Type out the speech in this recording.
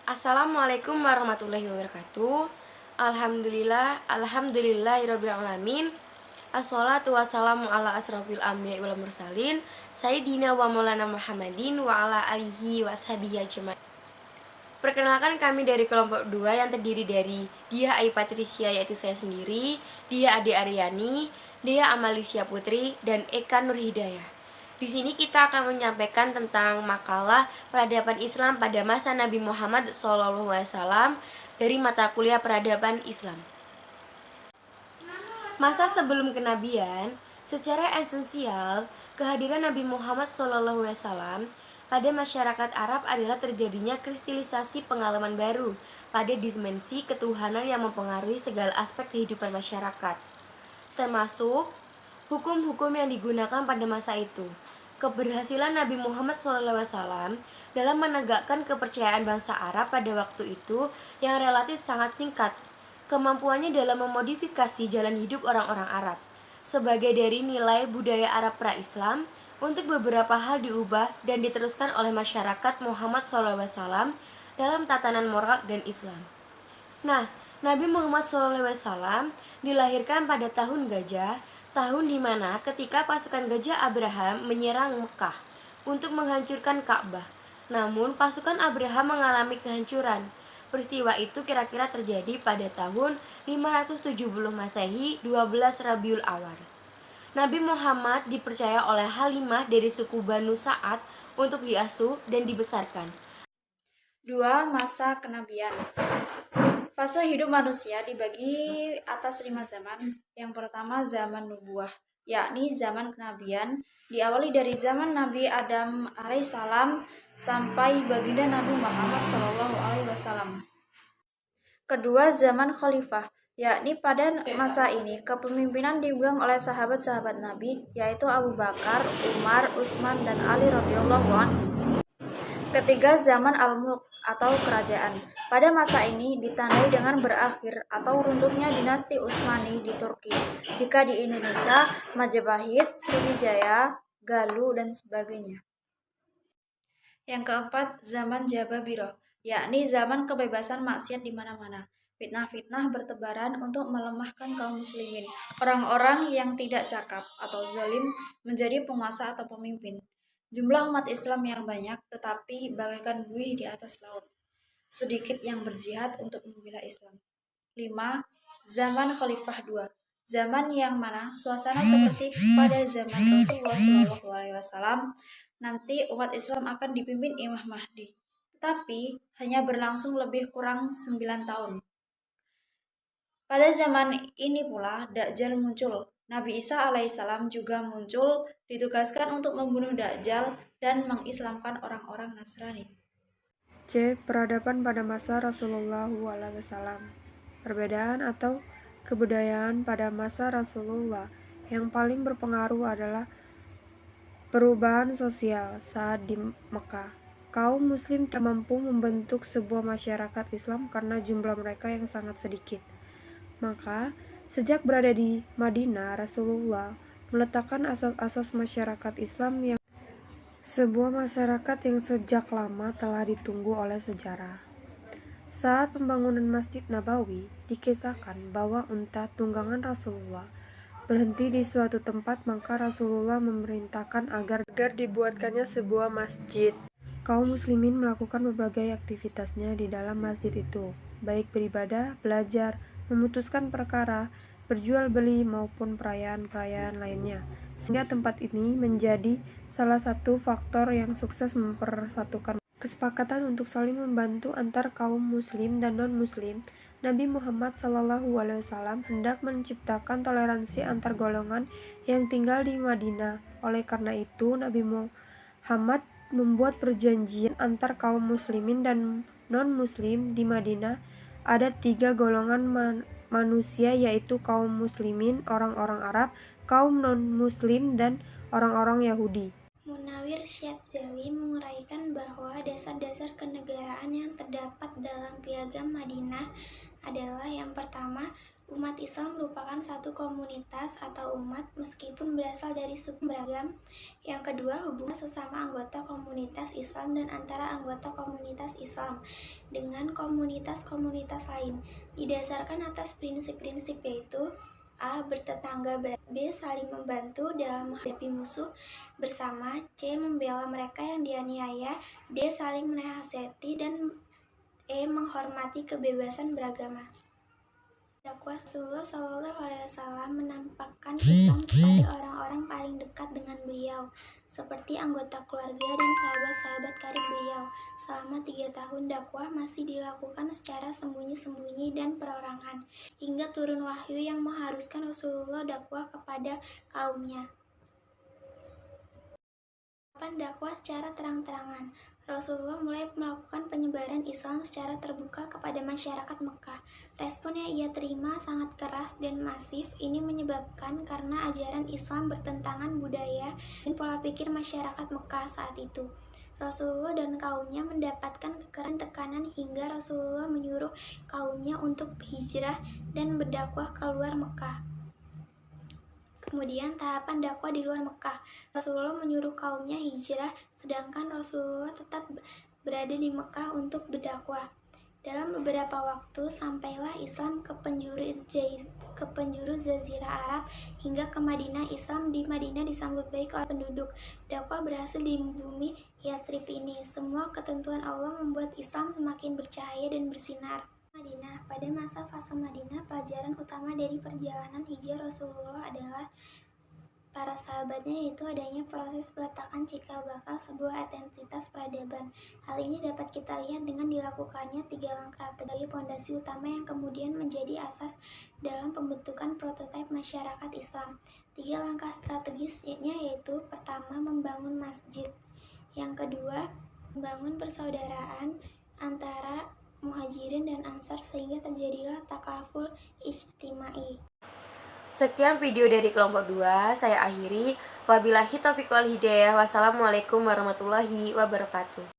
Assalamualaikum warahmatullahi wabarakatuh. Alhamdulillahirabbil alamin. Assalatu wassalamu ala asrofil anbiya'i wal mursalin Sayyidina wa maulana Muhammadin wa ala alihi wa ashabihi ajmain. Perkenalkan, kami dari kelompok 2 yang terdiri dari Dia Ai Patricia, yaitu saya sendiri, Dia Ade Aryani, Dia Amalicia Putri, dan Eka Nur Hidayah. Di sini kita akan menyampaikan tentang makalah peradaban Islam pada masa Nabi Muhammad SAW dari mata kuliah peradaban Islam. Masa sebelum kenabian, secara esensial, kehadiran Nabi Muhammad SAW pada masyarakat Arab adalah terjadinya kristilisasi pengalaman baru pada dimensi ketuhanan yang mempengaruhi segala aspek kehidupan masyarakat, termasuk hukum-hukum yang digunakan pada masa itu. Keberhasilan Nabi Muhammad SAW dalam menegakkan kepercayaan bangsa Arab pada waktu itu yang relatif sangat singkat. Kemampuannya dalam memodifikasi jalan hidup orang-orang Arab sebagai dari nilai budaya Arab pra-Islam untuk beberapa hal diubah dan diteruskan oleh masyarakat Muhammad SAW dalam tatanan moral dan Islam. Nah, Nabi Muhammad SAW dilahirkan pada tahun Gajah, tahun dimana ketika pasukan Gajah Abraham menyerang Mekah untuk menghancurkan Ka'bah. Namun pasukan Abraham mengalami kehancuran. Peristiwa itu kira-kira terjadi pada tahun 570 Masehi, 12 Rabiul Awal. Nabi Muhammad dipercaya oleh Halimah dari suku Banu Sa'ad untuk diasuh dan dibesarkan. 2. Masa kenabian. Fase hidup manusia dibagi atas 5 zaman. Yang pertama zaman nubuah, yakni zaman kenabian, diawali dari zaman Nabi Adam alaihissalam sampai baginda Nabi Muhammad SAW. Kedua, zaman khalifah, yakni pada masa ini kepemimpinan dipegang oleh sahabat-sahabat Nabi, yaitu Abu Bakar, Umar, Utsman, dan Ali radhiyallahu anhu. Ketiga, zaman al-mulk atau kerajaan. Pada masa ini ditandai dengan berakhir atau runtuhnya dinasti Utsmani di Turki. Jika di Indonesia, Majapahit, Sriwijaya, Galuh, dan sebagainya. Yang keempat, zaman Jababirah, yakni zaman kebebasan maksiat di mana-mana. Fitnah-fitnah bertebaran untuk melemahkan kaum muslimin. Orang-orang yang tidak cakap atau zalim menjadi penguasa atau pemimpin. Jumlah umat Islam yang banyak, tetapi bagaikan buih di atas laut. Sedikit yang berjihad untuk membela Islam. 5. Zaman Khalifah II, zaman yang mana suasana seperti pada zaman Rasulullah SAW. Nanti umat Islam akan dipimpin Imam Mahdi, tetapi hanya berlangsung lebih kurang 9 tahun. Pada zaman ini pula Dajjal muncul. Nabi Isa alaihissalam juga muncul, ditugaskan untuk membunuh Dajjal dan mengislamkan orang-orang Nasrani. C. Peradaban pada masa Rasulullah SAW. Perbedaan atau kebudayaan pada masa Rasulullah yang paling berpengaruh adalah perubahan sosial saat di Mekah. Kaum muslim tak mampu membentuk sebuah masyarakat Islam karena jumlah mereka yang sangat sedikit. Maka, sejak berada di Madinah, Rasulullah meletakkan asas-asas masyarakat Islam yang sebuah masyarakat yang sejak lama telah ditunggu oleh sejarah. Saat pembangunan Masjid Nabawi, dikisahkan bahwa unta tunggangan Rasulullah berhenti di suatu tempat, maka Rasulullah memerintahkan agar dibuatkannya sebuah masjid. Kaum muslimin melakukan berbagai aktivitasnya di dalam masjid itu, baik beribadah, belajar, memutuskan perkara, berjual beli maupun perayaan-perayaan lainnya, sehingga tempat ini menjadi salah satu faktor yang sukses mempersatukan kesepakatan untuk saling membantu antar kaum muslim dan non-muslim. Nabi Muhammad SAW hendak menciptakan toleransi antar golongan yang tinggal di Madinah. Oleh karena itu, Nabi Muhammad membuat perjanjian antar kaum muslimin dan non-muslim di Madinah. Ada 3 golongan manusia, yaitu kaum muslimin, orang-orang Arab, kaum non-muslim, dan orang-orang Yahudi. Munawir Syadzali menguraikan bahwa dasar-dasar kenegaraan yang terdapat dalam Piagam Madinah adalah yang pertama, Umat Islam merupakan satu komunitas atau umat meskipun berasal dari suku beragam. Yang kedua, hubungan sesama anggota komunitas Islam dan antara anggota komunitas Islam dengan komunitas-komunitas lain didasarkan atas prinsip-prinsip yaitu A. Bertetangga, B. Saling membantu dalam menghadapi musuh bersama, C. Membela mereka yang dianiaya, D. Saling menasihati, dan E. Menghormati kebebasan beragama. Dakwah Rasulullah Shallallahu Alaihi Wasallam menampakkan Islam kepada orang-orang paling dekat dengan beliau, seperti anggota keluarga dan sahabat-sahabat karib beliau. Selama 3 tahun dakwah masih dilakukan secara sembunyi-sembunyi dan perorangan, hingga turun wahyu yang mengharuskan Rasulullah dakwah kepada kaumnya. Dakwah secara terang-terangan. Rasulullah mulai melakukan penyebaran Islam secara terbuka kepada masyarakat Mekah. Respon yang ia terima sangat keras dan masif. Ini menyebabkan karena ajaran Islam bertentangan budaya dan pola pikir masyarakat Mekah saat itu. Rasulullah dan kaumnya mendapatkan kekerasan tekanan hingga Rasulullah menyuruh kaumnya untuk hijrah dan berdakwah keluar Mekah. Kemudian tahapan dakwah di luar Mekah. Rasulullah menyuruh kaumnya hijrah, sedangkan Rasulullah tetap berada di Mekah untuk berdakwah. Dalam beberapa waktu, sampailah Islam ke penjuru Jazirah Arab hingga ke Madinah. Islam di Madinah disambut baik oleh penduduk. Dakwah berhasil di bumi Yathrib ini. Semua ketentuan Allah membuat Islam semakin bercahaya dan bersinar. Madinah. Pada masa fase Madinah, pelajaran utama dari perjalanan hijrah Rasulullah adalah para sahabatnya, yaitu adanya proses peletakan cikal bakal sebuah identitas peradaban. Hal ini dapat kita lihat dengan dilakukannya 3 langkah sebagai pondasi utama yang kemudian menjadi asas dalam pembentukan prototipe masyarakat Islam. 3 langkah strategisnya yaitu: pertama, membangun masjid; yang kedua, membangun persaudaraan antara Muhajirin dan Ansar sehingga terjadilah takaful ijtimai. Sekian video dari kelompok 2, saya akhiri. Wabillahi taufiq wal hidayah. Wassalamualaikum warahmatullahi wabarakatuh.